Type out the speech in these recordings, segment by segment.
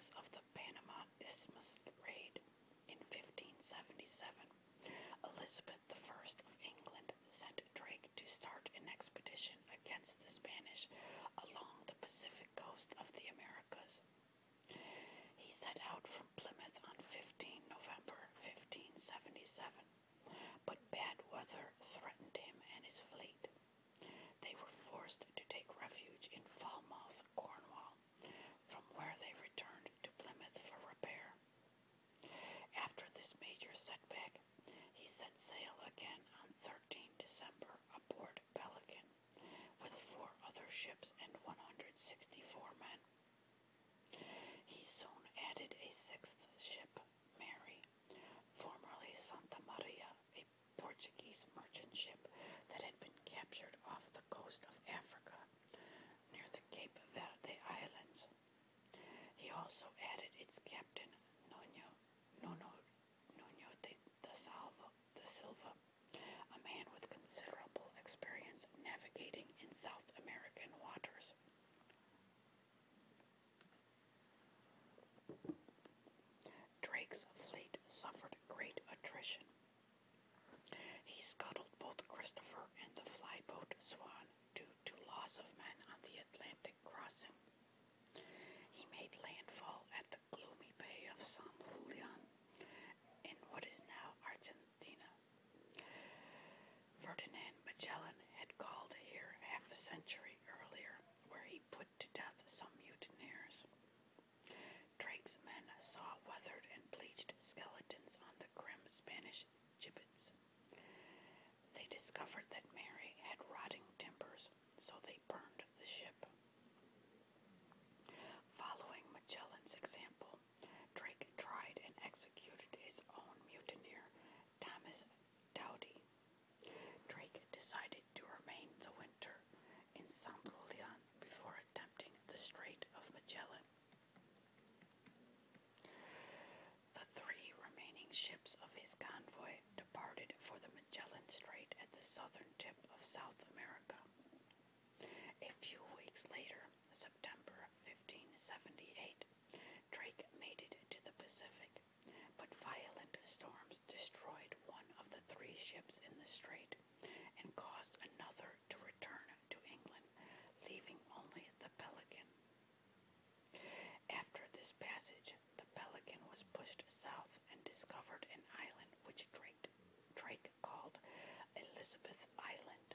success of the Panama Isthmus raid in 1577, Elizabeth I of England sent Drake to start an expedition against the Spanish along the Pacific coast of the Americas. He set out from Plymouth on 15 November 1577, but bad weather threatened him and his fleet. They were forced to take refuge in Falmouth, Cornwall, from where they returned to Plymouth for repair. After this major setback, he set sail again on 13 December aboard Pelican with 4 other ships and 164 men. He soon added a 6th ship, Mary, formerly Santa Maria, a Portuguese merchant ship that had been captured off the coast of Africa near the Cape Verde Islands. He also added its captain, Nuno de Silva, a man with considerable experience navigating in South American waters. Drake's fleet suffered great attrition. He scuttled both Christopher and the flyboat Swan due to loss of men on the Atlantic crossing. He made landfall at the gloomy bay of San Julian in what is now Argentina. Ferdinand Magellan had called here half a century earlier, where he put to death some mutineers. Drake's men saw weathered and bleached skeletons on the grim Spanish gibbets. They discovered that Mary had rotting timbers, so they burned the ship. Following Magellan's example, Drake tried and executed his own mutineer, Thomas Doughty. Drake decided to remain the winter in San Julian before attempting the Strait of Magellan. The 3 remaining ships of his convoy departed for the Magellan Strait at the southern tip of South America. A few weeks later, September 1578, Drake made it to the Pacific, but violent storms destroyed one of the 3 ships in the strait and caused another to return to England, leaving only the Pelican. After this passage, the Pelican was pushed south and discovered an island which Drake called Elizabeth Island.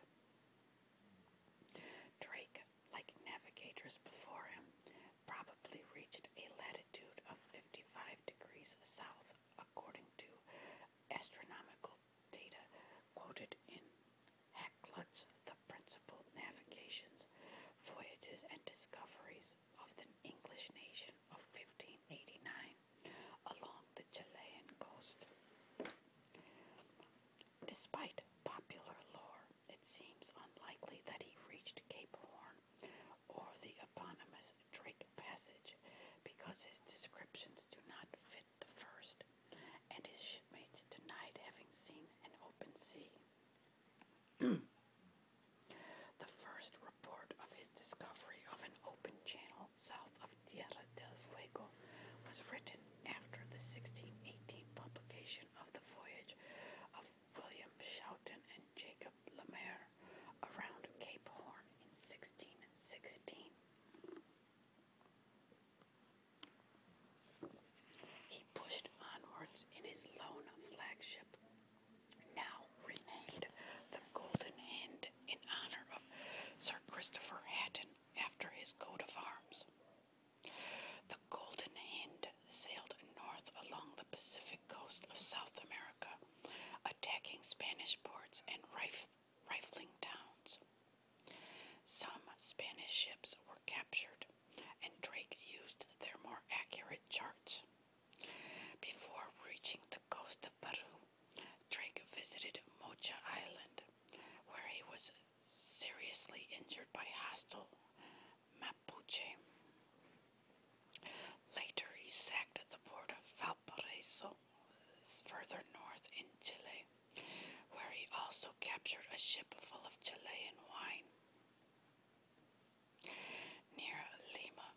Drake, like navigators before him, probably reached a latitude of 55 degrees south, according to astronomical data quoted in Hakluyt's The Principal Navigations, Voyages and Discoveries of the English Nation of 1589 along the Chilean coast. Despite popular lore, it seems unlikely that he reached Cape Horn or the eponymous Drake Passage because his descriptions do not fit the first, and his shipmates denied having seen an open sea. The first report of his discovery of an open channel south of Tierra del Fuego was written after the 1618 publication of the voyage of William Schouten and Jacob Lemaire around Cape Horn in 1616. He pushed onwards in his lone flagship, now renamed the Golden Hind in honor of Sir Christopher Hatton after his coat of arms. The Golden Hind sailed north along the Pacific coast of South America, attacking Spanish ports and rifling towns. Some Spanish ships were captured, and Drake used their more accurate charts. Before reaching the coast of Peru, Drake visited Mocha Island, where he was seriously injured by hostile Mapuche. Later, he sacked the port of Valparaiso, further north in Chile, where he also captured a ship full of Chilean wine. Near Lima,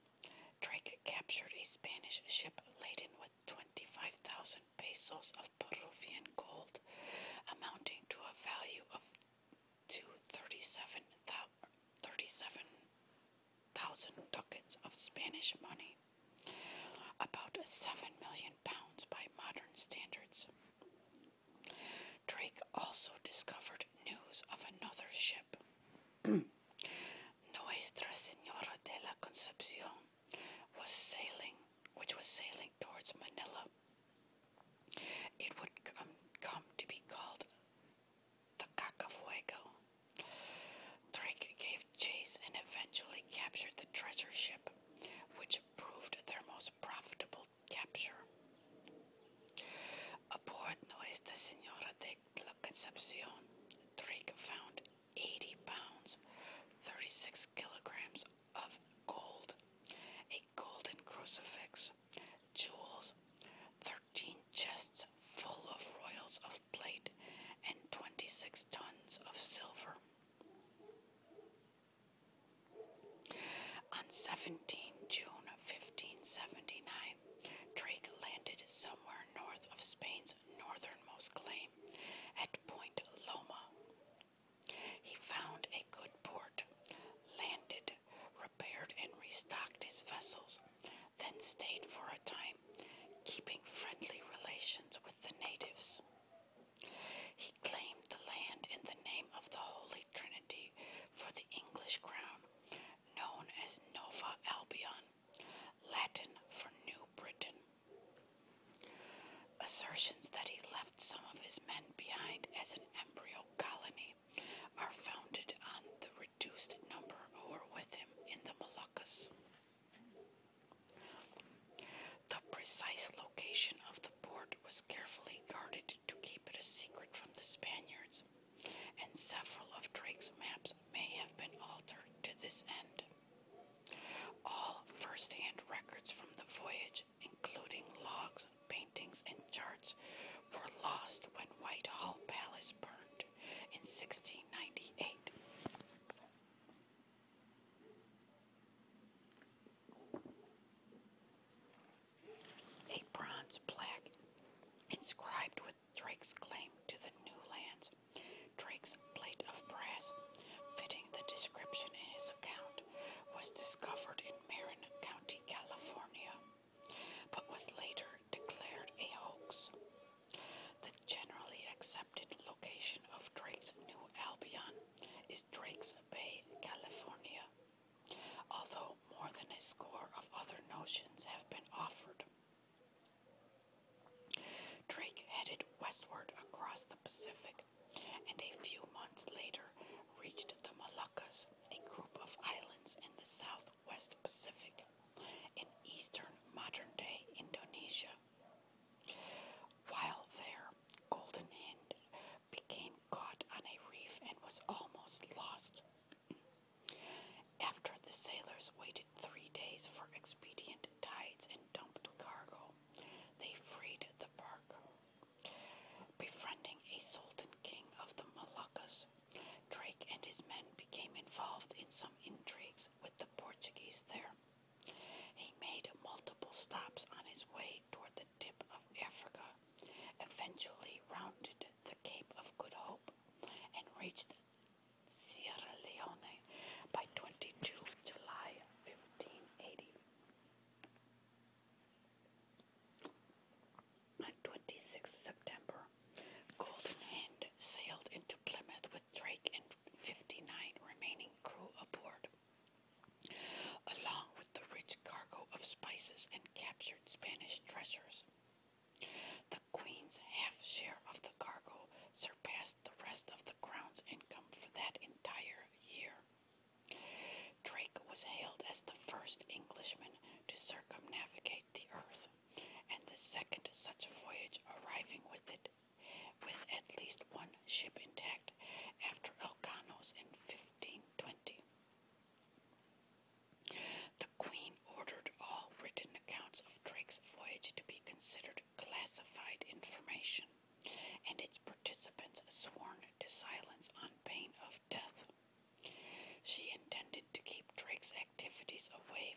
Drake captured a Spanish ducats of Spanish money, about £7 million by modern standards. Drake also discovered news of another ship, Nuestra Señora de la Concepción, which was sailing towards Manila. It would come to be called the Cacafuego. Drake gave chase and eventually captured the treasure ship, which proved their most profitable capture. Aboard Nuestra Señora de la Concepción, Drake found 80 pounds, 36 kilograms of gold, a golden crucifix, jewels, 13 chests full of royals of plate, and 26 tons of silver. On 17 June 1579, Drake landed somewhere north of Spain's northernmost claim at Point Loma. He found a good port, landed, repaired and restocked his vessels, then stayed for a time, keeping friendly relations with the natives. He claimed the land in the name of the Holy Trinity for the English crown, known as Nova Albion, Latin for New Britain. Assertions that he left some of his men behind as an embryo colony are founded on the reduced number who were with him in the Moluccas. The precise location of the port was carefully guarded to keep it a secret from the Spaniards, and several of Drake's maps may have been altered to this end. All first-hand records from the voyage, including logs, paintings, and charts, were lost when Whitehall Palace burned in 1698. A bronze plaque inscribed with Drake's claim to the new lands, Drake's plate of brass, fitting the description in his account, was discovered in Marin County, California, but was later declared a hoax. The generally accepted location of Drake's New Albion is Drake's Bay, California, although more than a score of other notions have been offered. Drake headed westward across the Pacific, and a few months later reached the Moluccas, a group of islands in the southwest Pacific, in eastern modern-day Indonesia. While there, Golden Hind became caught on a reef and was almost lost. After the sailors waited 3 days for expedient tides and dumped cargo, they freed the bark. Befriending a Sultan king of the Moluccas, Drake and his men became involved in some intrigues with the Portuguese there. He made multiple stops on his way toward the tip of Africa, eventually rounded the Cape of Good Hope, and reached Sierra Leone by 22 July 1580. On 26 September, Golden Hind sailed into Plymouth with Drake and 59 remaining crew aboard, along with the rich cargo of spices and captured Spanish treasures. The Queen's half share of the cargo surpassed the rest of the Crown's income for that entire year. Drake was hailed as the first Englishman to circumnavigate the earth, and the second such voyage arriving with at least one ship intact after Elcanos in 1520. The Queen ordered all written accounts of Drake's voyage to be considered classified information, and its participants sworn to silence on pain of death. She intended to keep Drake's activities away